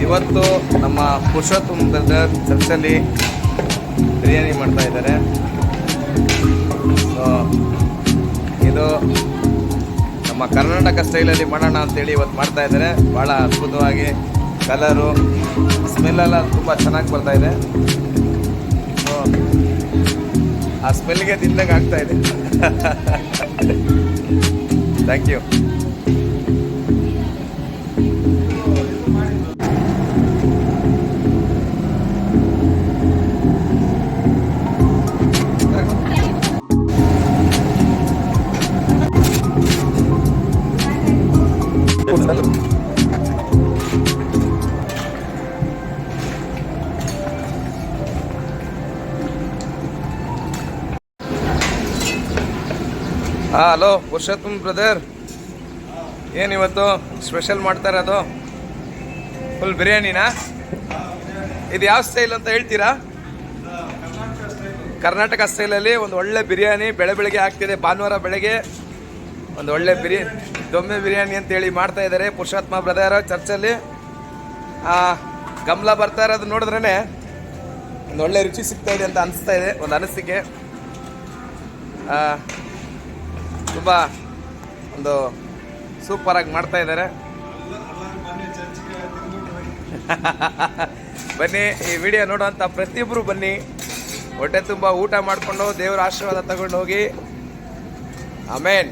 ಇವತ್ತು ನಮ್ಮ ಪುರುಷೋತ್ತಮ ಬ್ರದರ್ ಚರ್ಚಲ್ಲಿ ಬಿರಿಯಾನಿ ಮಾಡ್ತಾ ಇದ್ದಾರೆ. ಸೊ ಇದು ನಮ್ಮ ಕರ್ನಾಟಕ ಸ್ಟೈಲಲ್ಲಿ ಮಾಡೋಣ ಅಂತೇಳಿ ಇವತ್ತು ಮಾಡ್ತಾ ಇದ್ದಾರೆ. ಭಾಳ ಅದ್ಭುತವಾಗಿ ಕಲರು ಸ್ಮೆಲ್ಲೆಲ್ಲ ತುಂಬ ಚೆನ್ನಾಗಿ ಬರ್ತಾ ಇದೆ. ಸೊ ಆ ಸ್ಮೆಲ್ಗೆ ತಿಂದಂಗೆ ಆಗ್ತಾ ಇದೆ. Thank you. Hello Purushottam brother, ಏನಿವತ್ತು ಸ್ಪೆಷಲ್ ಮಾಡ್ತಾ ಇರೋದು? ಫುಲ್ ಬಿರಿಯಾನಿನಾ? ಇದು ಯಾವ ಸ್ಟೈಲ್ ಅಂತ ಹೇಳ್ತೀರಾ? ಕರ್ನಾಟಕ ಸ್ಟೈಲಲ್ಲಿ ಒಂದು ಒಳ್ಳೆ ಬಿರಿಯಾನಿ ಬೆಳಗ್ಗೆ ಆಗ್ತಿದೆ. ಭಾನುವಾರ ಬೆಳಗ್ಗೆ ಒಂದು ಒಳ್ಳೆ ದೊಮ್ಮೆ ಬಿರಿಯಾನಿ ಅಂತೇಳಿ ಮಾಡ್ತಾ ಇದ್ದಾರೆ ಪುರುಷೋತ್ತಮ ಬ್ರದರ್ ಚರ್ಚಲ್ಲಿ. ಗಮಲ ಬರ್ತಾ ಇರೋದು ನೋಡಿದ್ರೇ ಒಂದು ಒಳ್ಳೆ ರುಚಿ ಸಿಗ್ತಾ ಇದೆ ಅಂತ ಅನಿಸ್ತಾ ಇದೆ, ಒಂದು ಅನಿಸಿಕೆ. ತುಂಬ ಒಂದು ಸೂಪರಾಗಿ ಮಾಡ್ತಾ ಇದ್ದಾರೆ. ಬನ್ನಿ, ಈ ವಿಡಿಯೋ ನೋಡುವಂಥ ಪ್ರತಿಯೊಬ್ಬರು ಬನ್ನಿ, ಹೊಟ್ಟೆ ತುಂಬ ಊಟ ಮಾಡಿಕೊಂಡು ದೇವರ ಆಶೀರ್ವಾದ ತಗೊಂಡು ಹೋಗಿ. ಆಮೇನ್.